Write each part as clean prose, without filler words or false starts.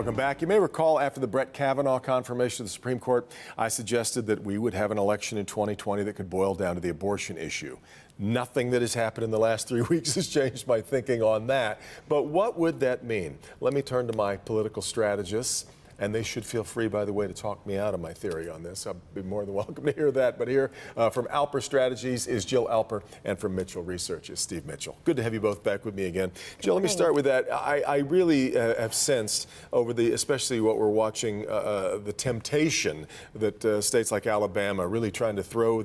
Welcome back. You may recall after the Brett Kavanaugh confirmation of the Supreme Court, I suggested that we would have an election in 2020 that could boil down to the abortion issue. Nothing that has happened in the last 3 weeks has changed my thinking on that. But what would that mean? Let me turn to my political strategists. And they should feel free, by the way, to talk me out of my theory on this. I'll be more than welcome to hear that. But here from Alper Strategies is Jill Alper, and from Mitchell Research is Steve Mitchell. Good to have you both back with me again. Jill, let me start with that. I really have sensed over especially what we're watching, the temptation that states like Alabama really trying to throw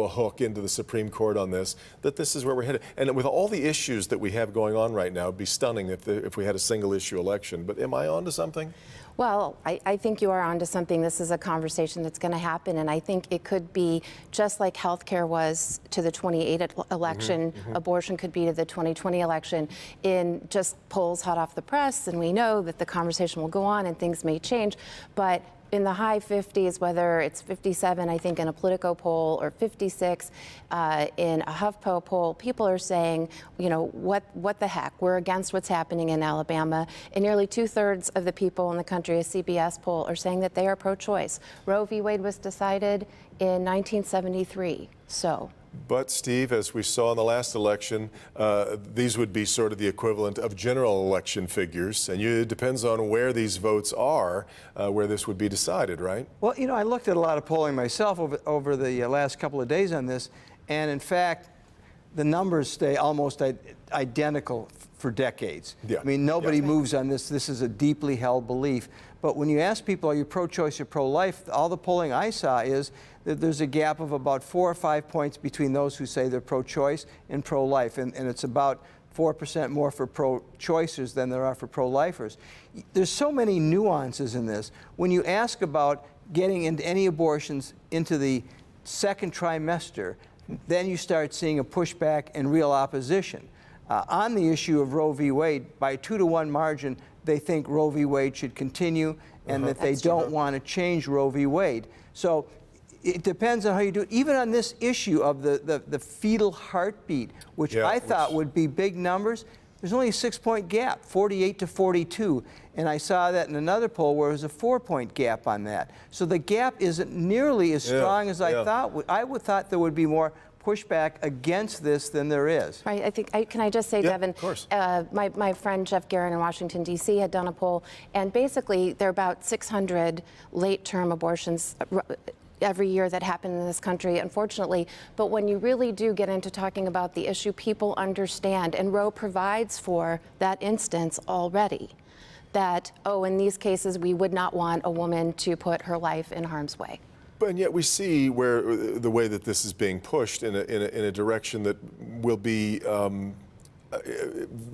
a hook into the Supreme Court on this, that this is where we're headed. And with all the issues that we have going on right now, it'd be stunning if we had a single issue election. But am I on to something? Well, I think you are onto something. This is a conversation that's going to happen, and I think it could be just like healthcare was to the 28 election, abortion could be to the 2020 election, in just polls hot off the press, and we know that the conversation will go on and things may change, but in the high 50s, whether it's 57, I think, in a Politico poll, or 56 in a HuffPo poll, people are saying, you know, what the heck? We're against what's happening in Alabama. And nearly 2/3 of the people in the country, a CBS poll, are saying that they are pro-choice. Roe v. Wade was decided in 1973, so. But, Steve, as we saw in the last election, these would be sort of the equivalent of general election figures. And it depends on where these votes are, where this would be decided, right? Well, you know, I looked at a lot of polling myself over the last couple of days on this. And, in fact, the numbers stay almost identical for decades. Yeah. I mean, nobody moves on this. This is a deeply held belief. But when you ask people, are you pro-choice or pro-life, all the polling I saw is that there's a gap of about 4 or 5 points between those who say they're pro-choice and pro-life. And it's about 4% more for pro-choicers than there are for pro-lifers. There's so many nuances in this. When you ask about getting into any abortions into the second trimester, then you start seeing a pushback and real opposition. On the issue of Roe v. Wade, by a 2-to-1 margin, they think Roe v. Wade should continue, and that they don't want to change Roe v. Wade. So it depends on how you do it. Even on this issue of the fetal heartbeat, which I thought would be big numbers, there's only a 6-point gap, 48 to 42. And I saw that in another poll where it was a 4-point gap on that. So the gap isn't nearly as strong as I thought. I would thought there would be more pushback against this than there is. Right. I think, can I just say, Devin, of course. My friend Jeff Guerin in Washington, D.C. had done a poll, and basically there are about 600 late-term abortions every year that happen in this country, unfortunately. But when you really do get into talking about the issue, people understand, and Roe provides for that instance already, that, oh, in these cases, we would not want a woman to put her life in harm's way. And yet we see where the way that this is being pushed in a direction that will be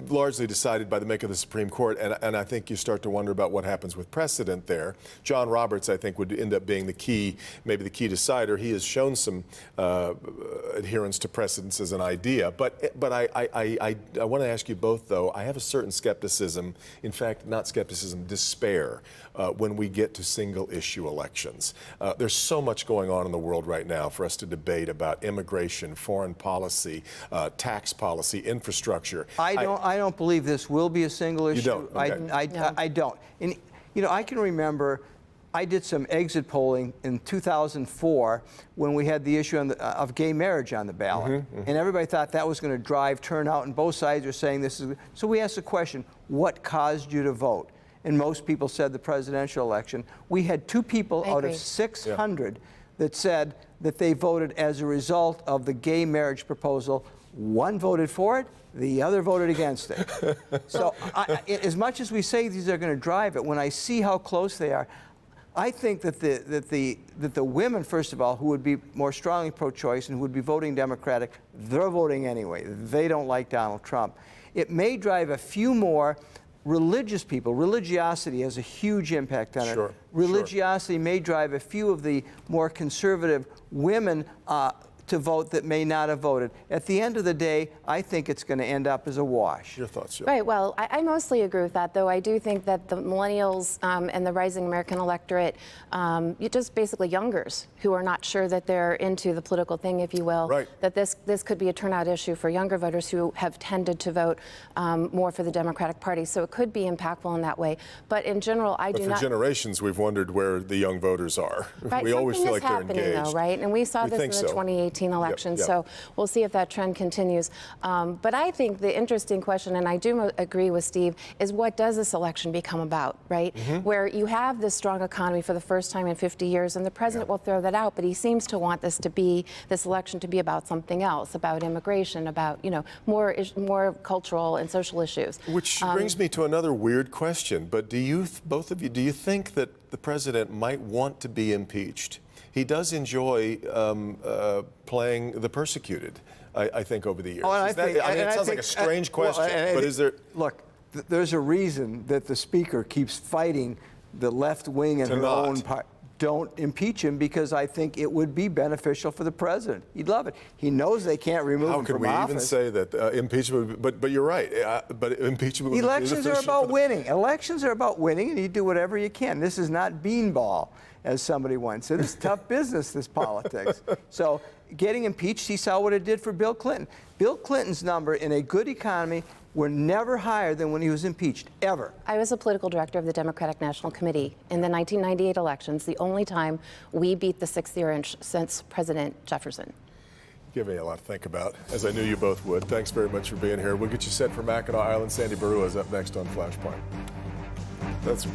largely decided by the make of the Supreme Court, and I think you start to wonder about what happens with precedent there. John Roberts, I think, would end up being the key, maybe the key decider. He has shown some adherence to precedents as an idea, but I want to ask you both, though. I have a certain skepticism, in fact, not skepticism, despair, when we get to single-issue elections. There's so much going on in the world right now for us to debate about immigration, foreign policy, tax policy, infrastructure. I don't believe this will be a single issue. You don't? Okay. I don't. And, you know, I can remember I did some exit polling in 2004 when we had the issue of gay marriage on the ballot. And everybody thought that was going to drive turnout, and both sides are saying this is. So we asked the question, what caused you to vote? And most people said the presidential election. We had 2 people out of 600 that said that they voted as a result of the gay marriage proposal. One voted for it, the other voted against it. So as much as we say these are going to drive it, when I see how close they are, I think that the women, first of all, who would be more strongly pro-choice and who would be voting Democratic, they're voting anyway. They don't like Donald Trump. It may drive a few more religious people. Religiosity has a huge impact on it. Religiosity may drive a few of the more conservative women to vote that may not have voted. At the end of the day, I think it's going to end up as a wash. Your thoughts, Jill? Right. Well, I mostly agree with that, though. I do think that the millennials and the rising American electorate, just basically youngers who are not sure that they're into the political thing, if you will, right, that this could be a turnout issue for younger voters who have tended to vote more for the Democratic Party. So it could be impactful in that way. But in general, I do not. For generations, we've wondered where the young voters are. Right. We always feel like they're happening, engaged. though, right? And we saw this in the 2018 election. Yep. So we'll see if that trend continues. But I think the interesting question, and I do agree with Steve, is what does this election become about, right? Where you have this strong economy for the first time in 50 years, and the president will throw that out, but he seems to want this election to be about something else, about immigration, about more cultural and social issues. Which brings me to another weird question. But both of you, do you think that the president might want to be impeached? He does enjoy playing the persecuted, I think, over the years. Oh, it sounds like a strange question, but is there... Look, there's a reason that the Speaker keeps fighting the left wing and her own party. Don't impeach him, because I think it would be beneficial for the president. He'd love it. He knows they can't remove him from office. How could we even say that impeachment? But you're right. But impeachment. Elections are about winning. Elections are about winning, and you do whatever you can. This is not beanball, as somebody once said. This is tough business, this politics. So getting impeached, he saw what it did for Bill Clinton. Bill Clinton's number in a good economy were never higher than when he was impeached, ever. I was a political director of the Democratic National Committee in the 1998 elections, the only time we beat the 6th-year inch since President Jefferson. Give me a lot to think about, as I knew you both would. Thanks very much for being here. We'll get you set for Mackinac Island. Sandy Barua is up next on Flashpoint. That's...